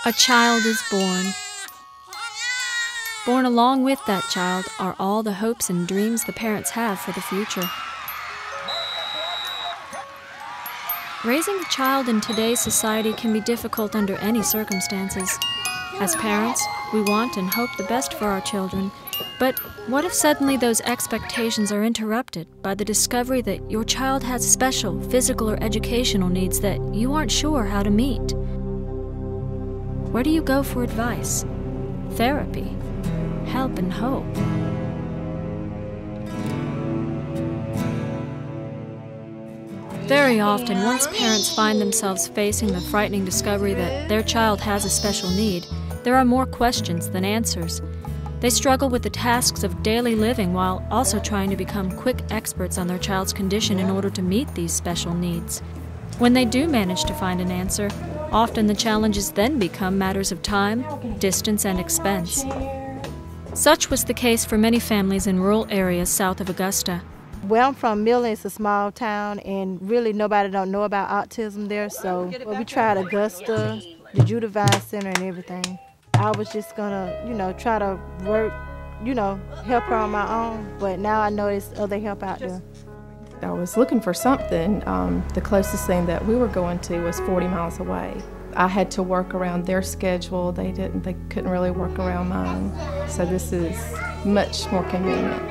A child is born. Born along with that child are all the hopes and dreams the parents have for the future. Raising a child in today's society can be difficult under any circumstances. As parents, we want and hope the best for our children, but what if suddenly those expectations are interrupted by the discovery that your child has special physical or educational needs that you aren't sure how to meet? Where do you go for advice, therapy, help, and hope? Very often, once parents find themselves facing the frightening discovery that their child has a special need, there are more questions than answers. They struggle with the tasks of daily living while also trying to become quick experts on their child's condition in order to meet these special needs. When they do manage to find an answer, often the challenges then become matters of time, distance, and expense. Such was the case for many families in rural areas south of Augusta. Where I'm from, Millen is a small town, and really nobody don't know about autism there, so we tried Augusta, the Judavine Center, and everything. I was just gonna, try to work, help her on my own, but now I know there's other help out there. I was looking for something. The closest thing that we were going to was 40 miles away. I had to work around their schedule. They couldn't really work around mine. So this is much more convenient.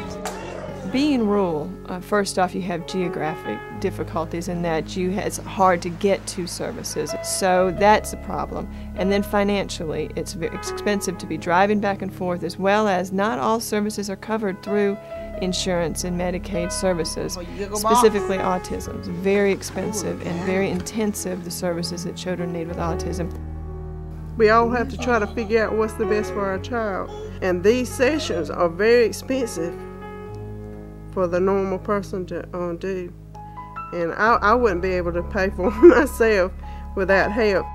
Being rural, first off, you have geographic difficulties in that it's hard to get to services. So that's a problem. And then financially, it's expensive to be driving back and forth, as well as not all services are covered through insurance and Medicaid services, specifically autism. It's very expensive and very intensive, the services that children need with autism. We all have to try to figure out what's the best for our child. And these sessions are very expensive for the normal person to do. And I wouldn't be able to pay for them myself without help.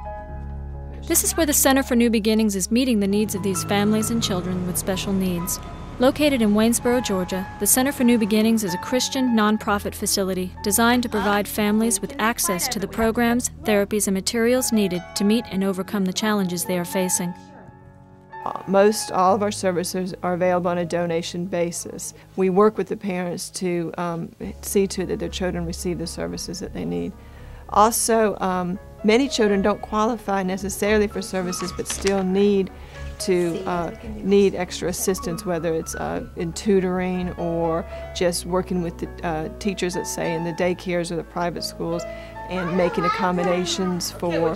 This is where the Center for New Beginnings is meeting the needs of these families and children with special needs. Located in Waynesboro, Georgia, the Center for New Beginnings is a Christian nonprofit facility designed to provide families with access to the programs, therapies, and materials needed to meet and overcome the challenges they are facing. Most all of our services are available on a donation basis. We work with the parents to see to it that their children receive the services that they need. Also, many children don't qualify necessarily for services but still need extra assistance, whether it's in tutoring or just working with the teachers, let's say, in the daycares or the private schools, and making accommodations for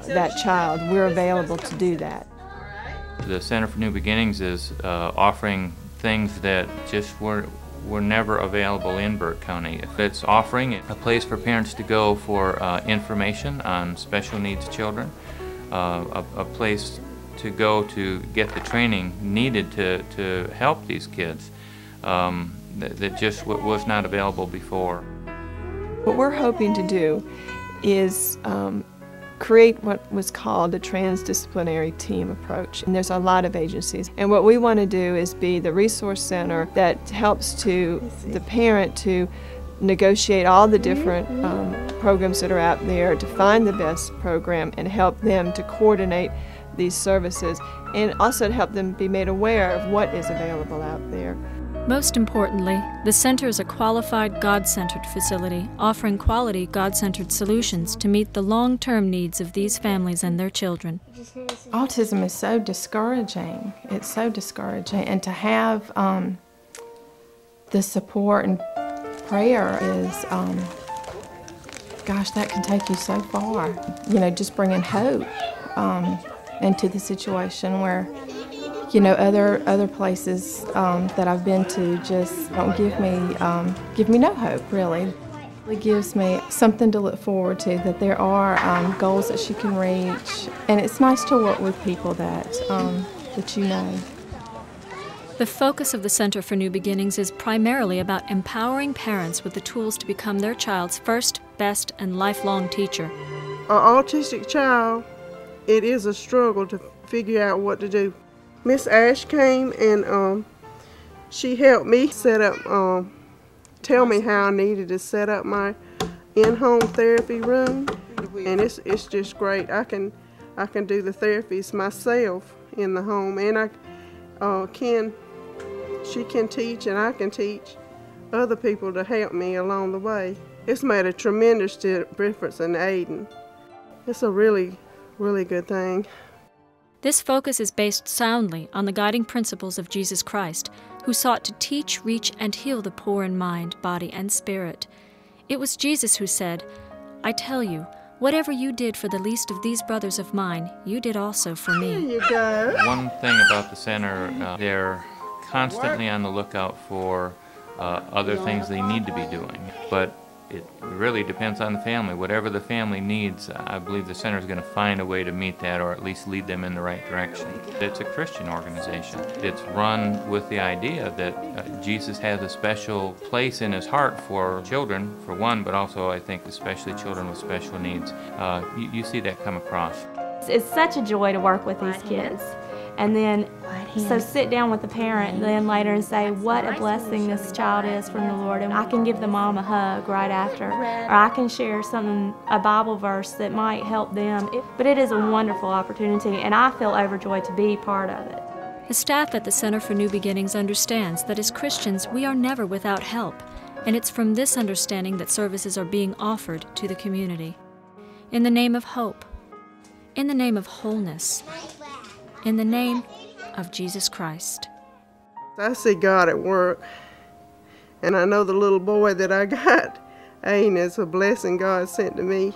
that child. We're available to do that. The Center for New Beginnings is offering things that just were never available in Burke County. It's offering a place for parents to go for information on special needs children, a place to go to get the training needed to help these kids that just was not available before. What we're hoping to do is create what was called a transdisciplinary team approach. And there's a lot of agencies. And what we want to do is be the resource center that helps the parent to negotiate all the different programs that are out there, to find the best program and help them to coordinate these services, and also to help them be made aware of what is available out there. Most importantly, the center is a qualified God-centered facility offering quality God-centered solutions to meet the long-term needs of these families and their children. Autism is so discouraging. It's so discouraging. And to have the support and prayer is, gosh, that can take you so far. Just bringing hope into the situation where other places that I've been to just don't give me no hope, really. It gives me something to look forward to, that there are goals that she can reach, and it's nice to work with people that you know. The focus of the Center for New Beginnings is primarily about empowering parents with the tools to become their child's first, best, and lifelong teacher. An autistic child, it is a struggle to figure out what to do. Miss Ash came and she helped me set up, tell me how I needed to set up my in-home therapy room, and it's just great. I can I can do the therapies myself in the home, and she can teach and I can teach other people to help me along the way. It's made a tremendous difference in Aiden. It's a really, really good thing. This focus is based soundly on the guiding principles of Jesus Christ, who sought to teach, reach, and heal the poor in mind, body, and spirit. It was Jesus who said, "I tell you, whatever you did for the least of these brothers of mine, you did also for me." There you go. One thing about the center, they're constantly on the lookout for other things they need to be doing. But it really depends on the family. Whatever the family needs, I believe the center is going to find a way to meet that, or at least lead them in the right direction. It's a Christian organization. It's run with the idea that Jesus has a special place in his heart for children, for one, but also I think especially children with special needs. You see that come across. It's such a joy to work with these kids. And then, so sit down with the parent then later and say, what a blessing this child is from the Lord. And I can give the mom a hug right after. Or I can share something, a Bible verse that might help them. But it is a wonderful opportunity, and I feel overjoyed to be part of it. The staff at the Center for New Beginnings understands that as Christians, we are never without help. And it's from this understanding that services are being offered to the community. In the name of hope, in the name of wholeness, in the name of Jesus Christ. I see God at work, and I know the little boy that I got, Aiden, is a blessing God sent to me.